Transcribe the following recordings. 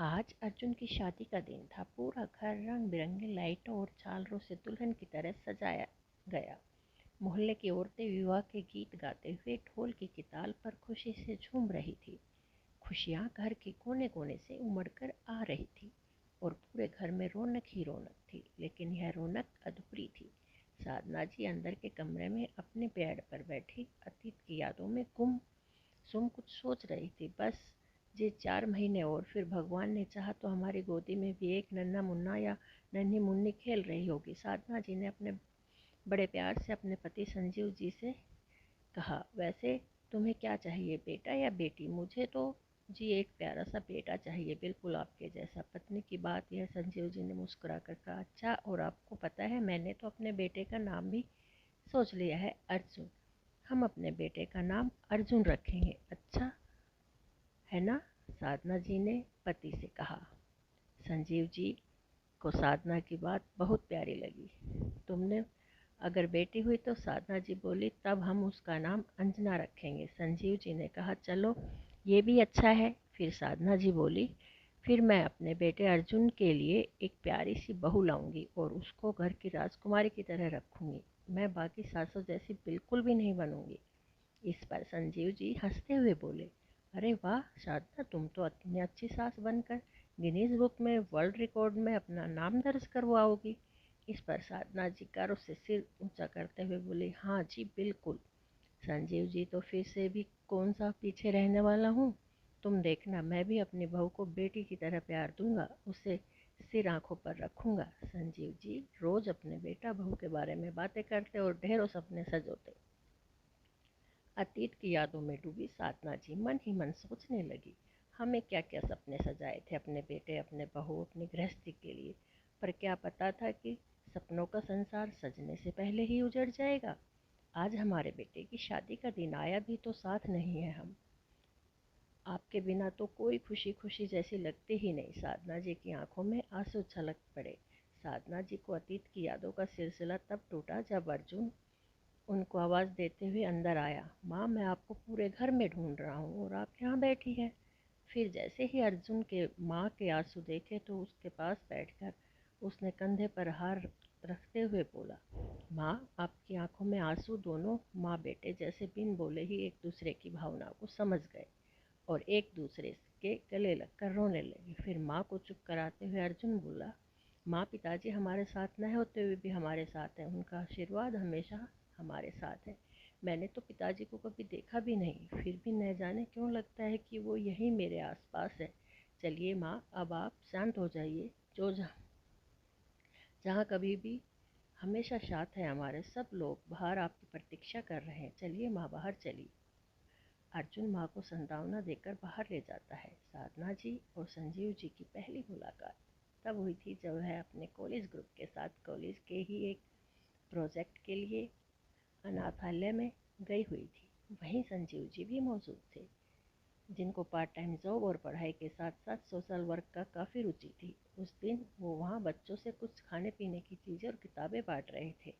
आज अर्जुन की शादी का दिन था। पूरा घर रंग बिरंगे लाइटों और झालरों से दुल्हन की तरह सजाया गया। मोहल्ले की औरतें विवाह के गीत गाते हुए ढोल की ताल पर खुशी से झूम रही थी। खुशियाँ घर के कोने कोने से उमड़कर आ रही थी और पूरे घर में रौनक ही रौनक थी। लेकिन यह रौनक अधूरी थी। साधना जी अंदर के कमरे में अपने बेड पर बैठी अतीत की यादों में गुम सुम कुछ सोच रही थी। बस ये 4 महीने और फिर भगवान ने चाहा तो हमारी गोदी में भी एक नन्हा मुन्ना या नन्ही मुन्नी खेल रही होगी। साधना जी ने अपने बड़े प्यार से अपने पति संजीव जी से कहा, वैसे तुम्हें क्या चाहिए, बेटा या बेटी? मुझे तो जी एक प्यारा सा बेटा चाहिए, बिल्कुल आपके जैसा। पत्नी की बात यह संजीव जी ने मुस्कुरा कर कहा, अच्छा, और आपको पता है मैंने तो अपने बेटे का नाम भी सोच लिया है, अर्जुन। हम अपने बेटे का नाम अर्जुन रखेंगे, अच्छा है ना? साधना जी ने पति से कहा। संजीव जी को साधना की बात बहुत प्यारी लगी। तुमने अगर बेटी हुई तो साधना जी बोली, तब हम उसका नाम अंजना रखेंगे। संजीव जी ने कहा, चलो ये भी अच्छा है। फिर साधना जी बोली, फिर मैं अपने बेटे अर्जुन के लिए एक प्यारी सी बहू लाऊंगी और उसको घर की राजकुमारी की तरह रखूंगी। मैं बाकी सासों जैसी बिल्कुल भी नहीं बनूंगी। इस पर संजीव जी हंसते हुए बोले, अरे वाह साधना, तुम तो इतनी अच्छी सास बनकर गिनीज बुक में वर्ल्ड रिकॉर्ड में अपना नाम दर्ज करवाओगी। इस पर साधना जी कारों से सिर ऊंचा करते हुए बोले, हाँ जी बिल्कुल। संजीव जी तो फिर से भी कौन सा पीछे रहने वाला हूँ। तुम देखना, मैं भी अपनी बहू को बेटी की तरह प्यार दूंगा, उसे सिर आंखों पर रखूंगा। संजीव जी रोज अपने बेटा बहू के बारे में बातें करते और ढेरों सपने सजोते। अतीत की यादों में डूबी साधना जी मन ही मन सोचने लगी, हमें क्या क्या सपने सजाए थे अपने बेटे, अपने बहू, अपनी गृहस्थी के लिए। पर क्या पता था कि सपनों का संसार सजने से पहले ही उजड़ जाएगा। आज हमारे बेटे की शादी का दिन आया भी तो साथ नहीं है हम। आपके बिना तो कोई खुशी खुशी जैसी लगती ही नहीं। साधना जी की आंखों में आंसू छलक पड़े। साधना जी को अतीत की यादों का सिलसिला तब टूटा जब अर्जुन उनको आवाज़ देते हुए अंदर आया, माँ मैं आपको पूरे घर में ढूंढ रहा हूँ और आप यहाँ बैठी हैं। फिर जैसे ही अर्जुन के माँ के आंसू देखे तो उसके पास बैठकर उसने कंधे पर हार रखते हुए बोला, माँ आपकी आंखों में आंसू। दोनों माँ बेटे जैसे बिन बोले ही एक दूसरे की भावनाओं को समझ गए और एक दूसरे के गले लगकर रोने लगे। फिर माँ को चुप कराते हुए अर्जुन बोला, माँ पिताजी हमारे साथ न होते हुए भी हमारे साथ हैं, उनका आशीर्वाद हमेशा हमारे साथ है। मैंने तो पिताजी को कभी देखा भी नहीं, फिर भी न जाने क्यों लगता है कि वो यहीं मेरे आसपास है। चलिए माँ, अब आप शांत हो जाइए। जो जहाँ कभी भी हमेशा साथ है हमारे, सब लोग बाहर आपकी प्रतीक्षा कर रहे हैं। चलिए माँ, बाहर चलिए। अर्जुन माँ को संतावना देकर बाहर ले जाता है। साधना जी और संजीव जी की पहली मुलाकात तब हुई थी जब वह अपने कॉलेज ग्रुप के साथ कॉलेज के ही एक प्रोजेक्ट के लिए अनाथालय में गई हुई थी। वहीं संजीव जी भी मौजूद थे, जिनको पार्ट टाइम जॉब और पढ़ाई के साथ साथ सोशल वर्क का काफ़ी रुचि थी। उस दिन वो वहाँ बच्चों से कुछ खाने पीने की चीज़ें और किताबें बांट रहे थे।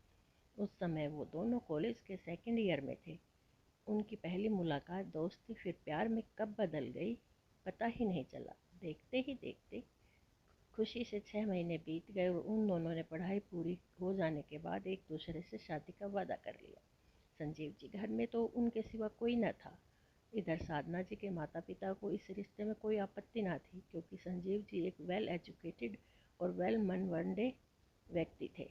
उस समय वो दोनों कॉलेज के सेकेंड ईयर में थे। उनकी पहली मुलाकात दोस्ती फिर प्यार में कब बदल गई पता ही नहीं चला। देखते ही देखते खुशी से 6 महीने बीत गए और उन दोनों ने पढ़ाई पूरी हो जाने के बाद एक दूसरे से शादी का वादा कर लिया। संजीव जी घर में तो उनके सिवा कोई न था। इधर साधना जी के माता पिता को इस रिश्ते में कोई आपत्ति ना थी, क्योंकि संजीव जी एक वेल एजुकेटेड और वेल मनवंडे व्यक्ति थे।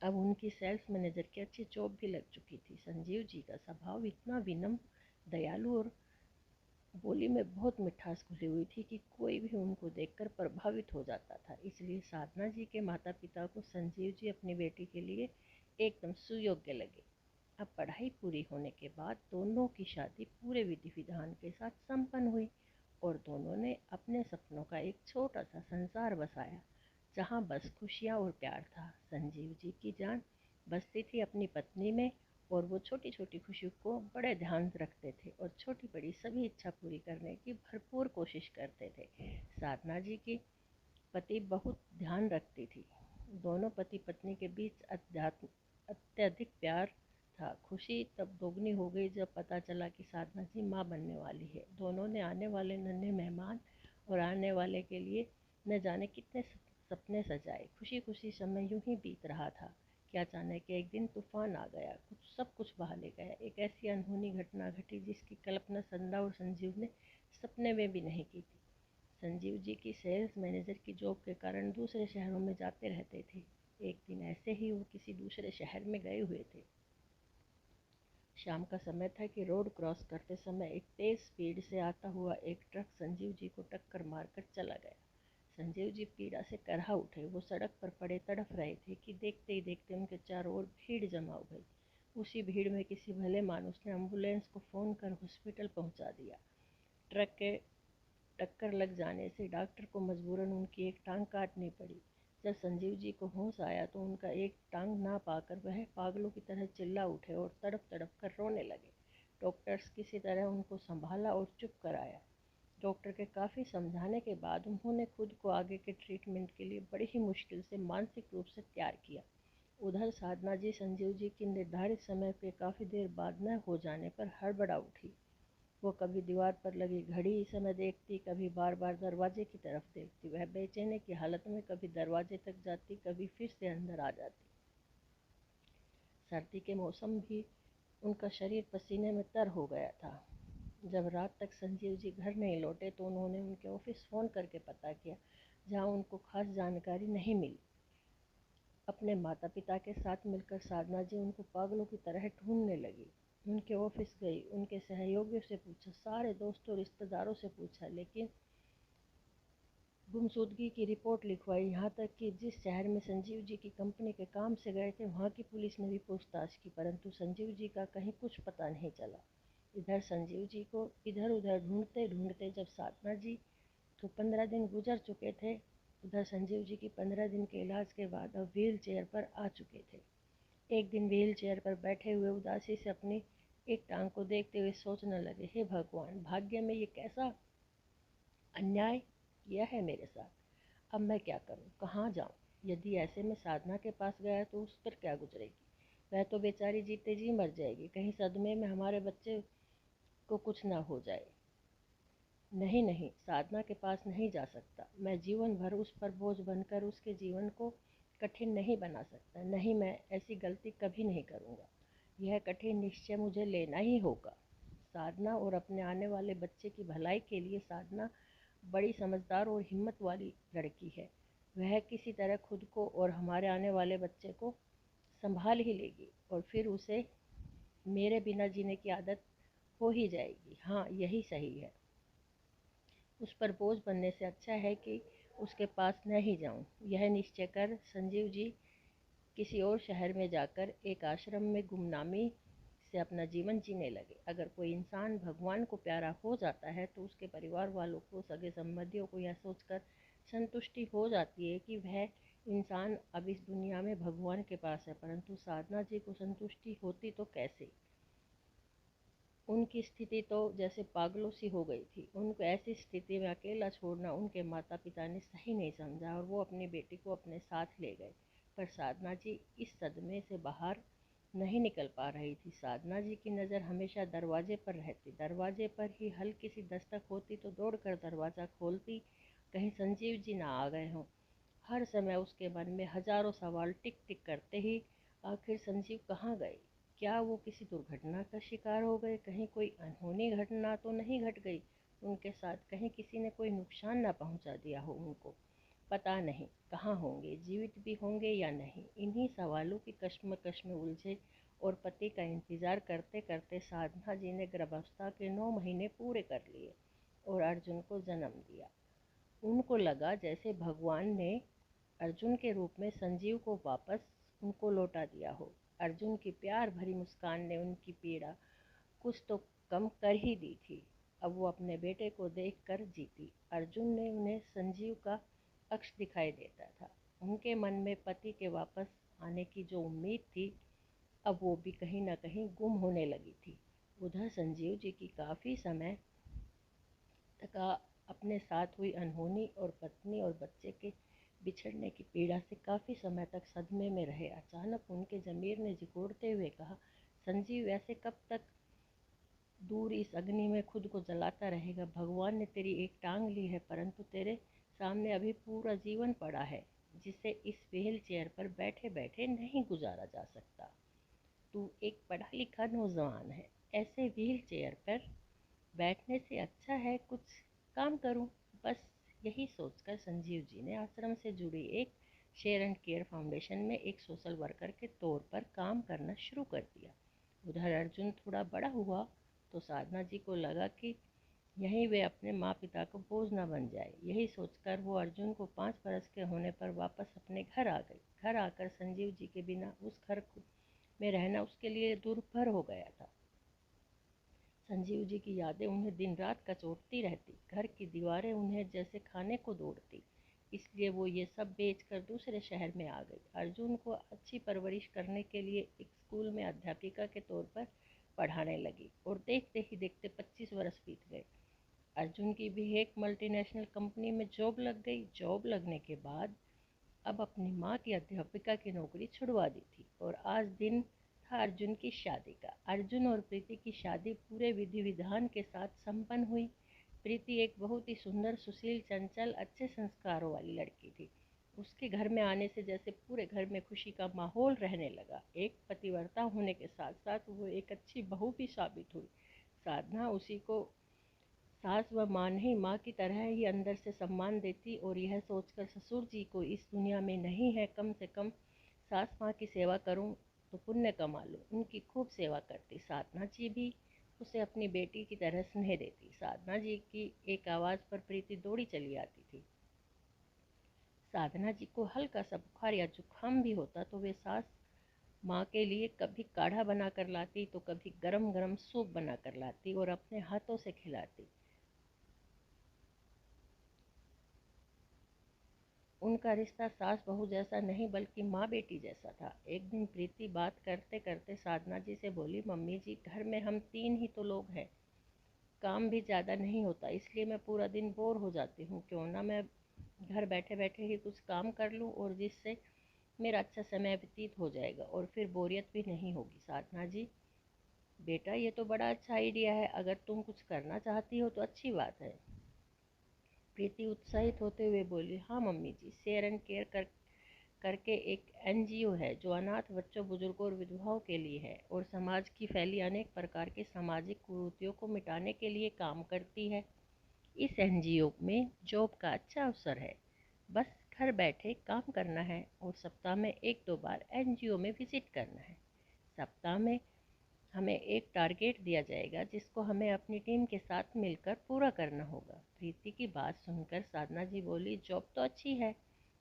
अब उनकी सेल्स मैनेजर की अच्छी जॉब भी लग चुकी थी। संजीव जी का स्वभाव इतना विनम्र, दयालु और बोली में बहुत मिठास घुली हुई थी कि कोई भी उनको देखकर प्रभावित हो जाता था। इसलिए साधना जी के माता पिता को संजीव जी अपनी बेटी के लिए एकदम सुयोग्य लगे। अब पढ़ाई पूरी होने के बाद दोनों की शादी पूरे विधि विधान के साथ संपन्न हुई और दोनों ने अपने सपनों का एक छोटा सा संसार बसाया, जहाँ बस खुशियाँ और प्यार था। संजीव जी की जान बसती थी अपनी पत्नी में और वो छोटी छोटी खुशियों को बड़े ध्यान से रखते थे और छोटी बड़ी सभी इच्छा पूरी करने की भरपूर कोशिश करते थे। साधना जी की पति बहुत ध्यान रखती थी। दोनों पति पत्नी के बीच अत्यधिक प्यार था। खुशी तब दोगुनी हो गई जब पता चला कि साधना जी माँ बनने वाली है। दोनों ने आने वाले नन्हे मेहमान और आने वाले के लिए न जाने कितने सपने सजाए। खुशी खुशी समय यूं ही बीत रहा था कि अचानक एक दिन तूफान आ गया, सब कुछ बहा ले गया। एक ऐसी अनहोनी घटना घटी जिसकी कल्पना संध्या और संजीव ने सपने में भी नहीं की थी। संजीव जी की सेल्स मैनेजर की जॉब के कारण दूसरे शहरों में जाते रहते थे। एक दिन ऐसे ही वो किसी दूसरे शहर में गए हुए थे। शाम का समय था कि रोड क्रॉस करते समय एक तेज स्पीड से आता हुआ एक ट्रक संजीव जी को टक्कर मारकर चला गया। संजीव जी पीड़ा से करहा उठे। वो सड़क पर पड़े तड़फ रहे थे कि देखते ही देखते उनके चारों ओर भीड़ जमा हो गई। उसी भीड़ में किसी भले मानुस ने एम्बुलेंस को फ़ोन कर हॉस्पिटल पहुंचा दिया। ट्रक के टक्कर लग जाने से डॉक्टर को मजबूरन उनकी एक टांग काटनी पड़ी। जब संजीव जी को होश आया तो उनका एक टांग ना पाकर वह पागलों की तरह चिल्ला उठे और तड़प तड़प कर रोने लगे। डॉक्टर्स किसी तरह उनको संभाला और चुप कराया। डॉक्टर के काफ़ी समझाने के बाद उन्होंने खुद को आगे के ट्रीटमेंट के लिए बड़ी ही मुश्किल से मानसिक रूप से तैयार किया। उधर साधना जी संजीव जी की निर्धारित समय के काफ़ी देर बाद न हो जाने पर हड़बड़ा उठी। वो कभी दीवार पर लगी घड़ी समय देखती, कभी बार बार दरवाजे की तरफ देखती। वह बेचैनी की हालत में कभी दरवाजे तक जाती, कभी फिर से अंदर आ जाती। सर्दी के मौसम भी उनका शरीर पसीने में तर हो गया था। जब रात तक संजीव जी घर नहीं लौटे तो उन्होंने उनके ऑफिस फ़ोन करके पता किया, जहां उनको खास जानकारी नहीं मिली। अपने माता पिता के साथ मिलकर साधना जी उनको पागलों की तरह ढूंढने लगी। उनके ऑफिस गई, उनके सहयोगियों से पूछा, सारे दोस्तों रिश्तेदारों से पूछा, लेकिन गुमशुदगी की रिपोर्ट लिखवाई। यहाँ तक कि जिस शहर में संजीव जी की कंपनी के काम से गए थे वहाँ की पुलिस ने भी पूछताछ की, परंतु संजीव जी का कहीं कुछ पता नहीं चला। इधर संजीव जी को इधर उधर ढूंढते ढूंढते जब साधना जी तो 15 दिन गुजर चुके थे, उधर संजीव जी की 15 दिन के इलाज के बाद अब व्हील चेयर पर आ चुके थे। एक दिन व्हील चेयर पर बैठे हुए उदासी से अपनी एक टांग को देखते हुए सोचने लगे, हे भगवान, भाग्य में ये कैसा अन्याय किया है मेरे साथ। अब मैं क्या करूं, कहाँ जाऊं। यदि ऐसे में साधना के पास गया तो उस पर क्या गुजरेगी। वह तो बेचारी जीते जी मर जाएगी। कहीं सदमे में हमारे बच्चे को कुछ ना हो जाए। नहीं नहीं, साधना के पास नहीं जा सकता। मैं जीवन भर उस पर बोझ बनकर उसके जीवन को कठिन नहीं बना सकता। नहीं, मैं ऐसी गलती कभी नहीं करूँगा। यह कठिन निश्चय मुझे लेना ही होगा। साधना और अपने आने वाले बच्चे की भलाई के लिए साधना बड़ी समझदार और हिम्मत वाली लड़की है। वह किसी तरह खुद को और हमारे आने वाले बच्चे को संभाल ही लेगी और फिर उसे मेरे बिना जीने की आदत हो ही जाएगी। हाँ, यही सही है। उस पर बोझ बनने से अच्छा है कि उसके पास न ही जाऊं। यह निश्चय कर संजीव जी किसी और शहर में जाकर एक आश्रम में गुमनामी से अपना जीवन जीने लगे। अगर कोई इंसान भगवान को प्यारा हो जाता है तो उसके परिवार वालों को, सगे संबंधियों को यह सोचकर संतुष्टि हो जाती है कि वह इंसान अब इस दुनिया में भगवान के पास है। परंतु साधना जी को संतुष्टि होती तो कैसे। उनकी स्थिति तो जैसे पागलों सी हो गई थी। उनको ऐसी स्थिति में अकेला छोड़ना उनके माता पिता ने सही नहीं समझा और वो अपनी बेटी को अपने साथ ले गए। पर साधना जी इस सदमे से बाहर नहीं निकल पा रही थी। साधना जी की नज़र हमेशा दरवाजे पर रहती। दरवाजे पर ही हल्की सी दस्तक होती तो दौड़कर दरवाज़ा खोलती, कहीं संजीव जी ना आ गए हों। हर समय उसके मन में हजारों सवाल टिक टिक करते ही आखिर संजीव कहाँ गए। क्या वो किसी दुर्घटना का शिकार हो गए। कहीं कोई अनहोनी घटना तो नहीं घट गई उनके साथ। कहीं किसी ने कोई नुकसान ना पहुंचा दिया हो उनको। पता नहीं कहाँ होंगे, जीवित भी होंगे या नहीं। इन्हीं सवालों की कश्मकश में उलझे और पति का इंतजार करते करते साधना जी ने गर्भावस्था के 9 महीने पूरे कर लिए और अर्जुन को जन्म दिया। उनको लगा जैसे भगवान ने अर्जुन के रूप में संजीव को वापस उनको लौटा दिया हो। अर्जुन की प्यार भरी मुस्कान ने उनकी पीड़ा कुछ तो कम कर ही दी थी। अब वो अपने बेटे को देखकर जीती। अर्जुन ने उन्हें संजीव का अक्ष दिखाई देता था। उनके मन में पति के वापस आने की जो उम्मीद थी, अब वो भी कहीं न कहीं गुम होने लगी थी। उधर संजीव जी की काफ़ी समय तक अपने साथ हुई अनहोनी और पत्नी और बच्चे के बिछड़ने की पीड़ा से काफ़ी समय तक सदमे में रहे। अचानक उनके ज़मीर ने झिकोड़ते हुए कहा, संजीव, ऐसे कब तक दूर इस अग्नि में खुद को जलाता रहेगा। भगवान ने तेरी एक टांग ली है, परंतु तेरे सामने अभी पूरा जीवन पड़ा है जिसे इस व्हील चेयर पर बैठे बैठे नहीं गुजारा जा सकता। तू एक पढ़ा लिखा नौजवान है, ऐसे व्हील चेयर पर बैठने से अच्छा है कुछ काम करूं। बस यही सोचकर संजीव जी ने आश्रम से जुड़ी एक शेयर एंड केयर फाउंडेशन में एक सोशल वर्कर के तौर पर काम करना शुरू कर दिया। उधर अर्जुन थोड़ा बड़ा हुआ तो साधना जी को लगा कि यहीं वे अपने माँ पिता को बोझ न बन जाए। यही सोचकर वो अर्जुन को 5 बरस के होने पर वापस अपने घर आ गई। घर आकर संजीव जी के बिना उस घर में रहना उसके लिए दुर्भर हो गया था। संजीव जी की यादें उन्हें दिन रात कचोटती रहती। घर की दीवारें उन्हें जैसे खाने को दौड़ती। इसलिए वो ये सब बेचकर दूसरे शहर में आ गई। अर्जुन को अच्छी परवरिश करने के लिए एक स्कूल में अध्यापिका के तौर पर पढ़ाने लगी और देखते ही देखते 25 बरस बीत गए। अर्जुन की भी एक मल्टीनेशनल कंपनी में जॉब लग गई। जॉब लगने के बाद अब अपनी माँ की अध्यापिका की नौकरी छुड़वा दी थी और आज दिन था अर्जुन की शादी का। अर्जुन और प्रीति की शादी पूरे विधि विधान के साथ संपन्न हुई। प्रीति एक बहुत ही सुंदर, सुशील, चंचल, अच्छे संस्कारों वाली लड़की थी। उसके घर में आने से जैसे पूरे घर में खुशी का माहौल रहने लगा। एक पतिव्रता होने के साथ साथ वो एक अच्छी बहू भी साबित हुई। साधना उसी को सास व माँ नहीं, माँ की तरह ही अंदर से सम्मान देती और यह सोचकर ससुर जी को इस दुनिया में नहीं है, कम से कम सास माँ की सेवा करूं तो पुण्य कमा लूं, उनकी खूब सेवा करती। साधना जी भी उसे अपनी बेटी की तरह स्नेह देती। साधना जी की एक आवाज़ पर प्रीति दौड़ी चली आती थी। साधना जी को हल्का सा बुखार या जुकाम भी होता तो वे सास माँ के लिए कभी काढ़ा बना कर लाती तो कभी गरम गरम सूप बना कर लाती और अपने हाथों से खिलाती। उनका रिश्ता सास बहू जैसा नहीं बल्कि माँ बेटी जैसा था। एक दिन प्रीति बात करते करते साधना जी से बोली, मम्मी जी, घर में हम 3 ही तो लोग हैं, काम भी ज़्यादा नहीं होता, इसलिए मैं पूरा दिन बोर हो जाती हूँ। क्यों ना मैं घर बैठे बैठे ही कुछ काम कर लूँ और जिससे मेरा अच्छा समय व्यतीत हो जाएगा और फिर बोरियत भी नहीं होगी। साधना जी, बेटा ये तो बड़ा अच्छा आइडिया है, अगर तुम कुछ करना चाहती हो तो अच्छी बात है। प्रीति उत्साहित होते हुए बोली, हाँ mummy ji, share and care करके एक एनजीओ है जो अनाथ बच्चों, बुजुर्गों और विधवाओं के लिए है और समाज की फैली अनेक प्रकार की सामाजिक कुरीतियों को मिटाने के लिए काम करती है। इस एनजीओ में जॉब का अच्छा अवसर है। बस घर बैठे काम करना है और सप्ताह में 1-2 बार एनजीओ में विजिट करना है। सप्ताह में हमें एक टारगेट दिया जाएगा जिसको हमें अपनी टीम के साथ मिलकर पूरा करना होगा। प्रीति की बात सुनकर साधना जी बोली, जॉब तो अच्छी है,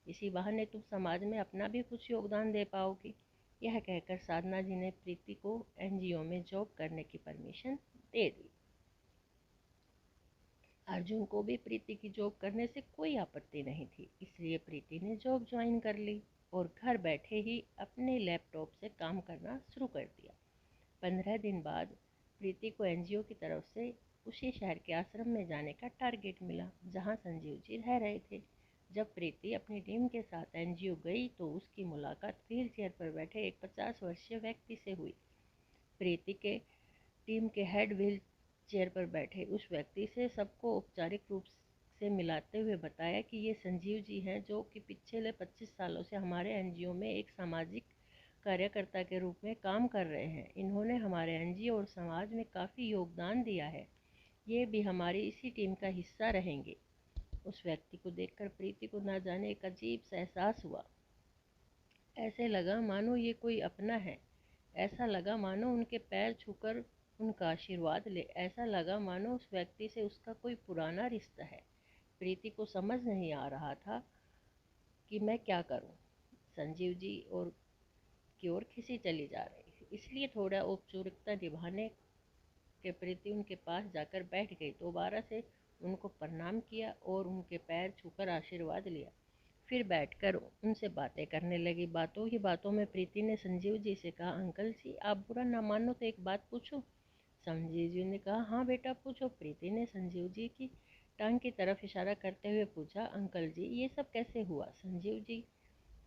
इसी बहाने तुम समाज में अपना भी कुछ योगदान दे पाओगी। यह कहकर साधना जी ने प्रीति को एनजीओ में जॉब करने की परमिशन दे दी। अर्जुन को भी प्रीति की जॉब करने से कोई आपत्ति नहीं थी, इसलिए प्रीति ने जॉब ज्वाइन कर ली और घर बैठे ही अपने लैपटॉप से काम करना शुरू कर दिया। 15 दिन बाद प्रीति को एनजीओ की तरफ से उसी शहर के आश्रम में जाने का टारगेट मिला जहां संजीव जी रह रहे थे। जब प्रीति अपनी टीम के साथ एनजीओ गई तो उसकी मुलाकात व्हील चेयर पर बैठे एक 50 वर्षीय व्यक्ति से हुई। प्रीति के टीम के हेड व्हील चेयर पर बैठे उस व्यक्ति से सबको औपचारिक रूप से मिलाते हुए बताया कि ये संजीव जी हैं जो कि पिछले 25 सालों से हमारे एनजीओ में एक सामाजिक कार्यकर्ता के रूप में काम कर रहे हैं। इन्होंने हमारे एनजीओ और समाज में काफ़ी योगदान दिया है। ये भी हमारी इसी टीम का हिस्सा रहेंगे। उस व्यक्ति को देखकर प्रीति को ना जाने एक अजीब सा एहसास हुआ। ऐसे लगा मानो ये कोई अपना है। ऐसा लगा मानो उनके पैर छूकर उनका आशीर्वाद ले। ऐसा लगा मानो उस व्यक्ति से उसका कोई पुराना रिश्ता है। प्रीति को समझ नहीं आ रहा था कि मैं क्या करूं। संजीव जी और की ओर खिंची चली जा रही थी, इसलिए थोड़ा औपचारिकता निभाने के प्रीति उनके पास जाकर बैठ गई। दोबारा से उनको प्रणाम किया और उनके पैर छूकर आशीर्वाद लिया। फिर बैठकर उनसे बातें करने लगी। बातों ही बातों में प्रीति ने संजीव जी से कहा, अंकल जी, आप बुरा ना मानो तो एक बात पूछूं? संजीव जी ने कहा, हाँ बेटा पूछो। प्रीति ने संजीव जी की टांग की तरफ इशारा करते हुए पूछा, अंकल जी, ये सब कैसे हुआ? संजीव जी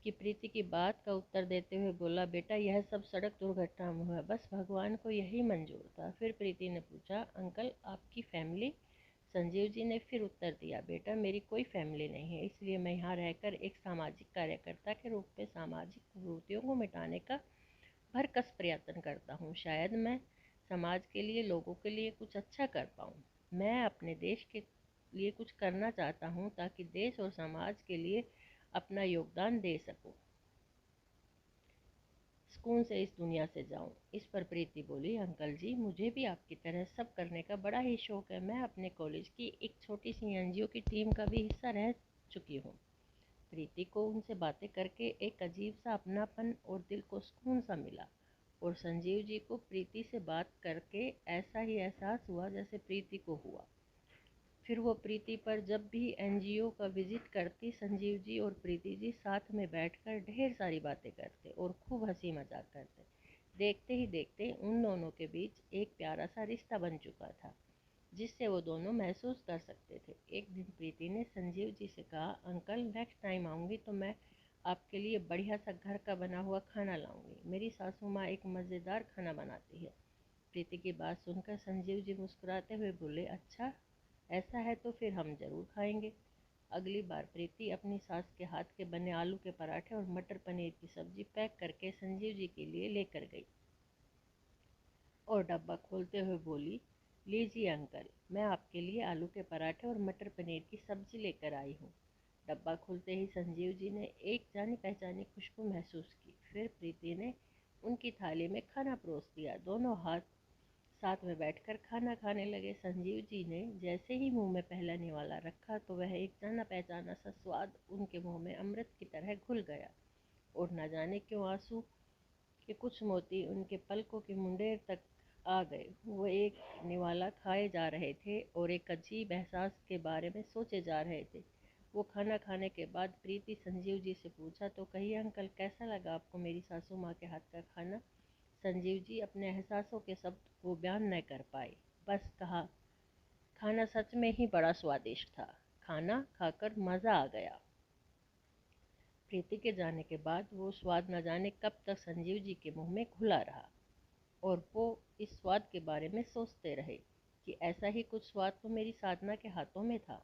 कि प्रीति की बात का उत्तर देते हुए बोला, बेटा यह सब सड़क दुर्घटना में हुआ, बस भगवान को यही मंजूर था। फिर प्रीति ने पूछा, अंकल आपकी फैमिली? संजीव जी ने फिर उत्तर दिया, बेटा मेरी कोई फैमिली नहीं है, इसलिए मैं यहाँ रहकर एक सामाजिक कार्यकर्ता के रूप में सामाजिक कुरीतियों को मिटाने का भरकस प्रयत्न करता हूँ। शायद मैं समाज के लिए, लोगों के लिए कुछ अच्छा कर पाऊँ। मैं अपने देश के लिए कुछ करना चाहता हूँ ताकि देश और समाज के लिए अपना योगदान दे सकूं, सुकून से इस दुनिया से जाऊं। इस पर प्रीति बोली, अंकल जी मुझे भी आपकी तरह सब करने का बड़ा ही शौक है। मैं अपने कॉलेज की एक छोटी सी एनजीओ की टीम का भी हिस्सा रह चुकी हूँ। प्रीति को उनसे बातें करके एक अजीब सा अपनापन और दिल को सुकून सा मिला, और संजीव जी को प्रीति से बात करके ऐसा ही एहसास हुआ जैसे प्रीति को हुआ। फिर वो प्रीति पर जब भी एनजीओ का विजिट करती, संजीव जी और प्रीति जी साथ में बैठकर ढेर सारी बातें करते और खूब हंसी मजाक करते। देखते ही देखते उन दोनों के बीच एक प्यारा सा रिश्ता बन चुका था, जिससे वो दोनों महसूस कर सकते थे। एक दिन प्रीति ने संजीव जी से कहा, अंकल नेक्स्ट टाइम आऊँगी तो मैं आपके लिए बढ़िया सा घर का बना हुआ खाना लाऊंगी। मेरी सासू माँ एक मज़ेदार खाना बनाती है। प्रीति की बात सुनकर संजीव जी मुस्कुराते हुए बोले, अच्छा ऐसा है तो फिर हम जरूर खाएंगे। अगली बार प्रीति अपनी सास के हाथ के बने आलू के पराठे और मटर पनीर की सब्जी पैक करके संजीव जी के लिए लेकर गई और डब्बा खोलते हुए बोली, लीजिए अंकल, मैं आपके लिए आलू के पराठे और मटर पनीर की सब्जी लेकर आई हूँ। डब्बा खुलते ही संजीव जी ने एक जानी पहचानी खुशबू महसूस की। फिर प्रीति ने उनकी थाली में खाना परोस दिया। दोनों हाथ साथ में बैठकर खाना खाने लगे। संजीव जी ने जैसे ही मुंह में पहला निवाला रखा तो वह एक जाना पहचाना सा स्वाद उनके मुंह में अमृत की तरह घुल गया, और न जाने क्यों आंसू के कुछ मोती उनके पलकों के मुंडेर तक आ गए। वो एक निवाला खाए जा रहे थे और एक अजीब एहसास के बारे में सोचे जा रहे थे। वो खाना खाने के बाद प्रीति संजीव जी से पूछा, तो कहिए अंकल कैसा लगा आपको मेरी सासू माँ के हाथ का खाना? संजीव जी अपने एहसासों के शब्द को बयान न कर पाए, बस कहा, खाना सच में ही बड़ा स्वादिष्ट था। खाना खाकर मज़ा आ गया। प्रीति के जाने के बाद वो स्वाद न जाने कब तक संजीव जी के मुंह में घुला रहा, और वो इस स्वाद के बारे में सोचते रहे कि ऐसा ही कुछ स्वाद तो मेरी साधना के हाथों में था।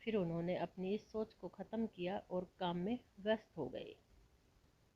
फिर उन्होंने अपनी इस सोच को ख़त्म किया और काम में व्यस्त हो गए।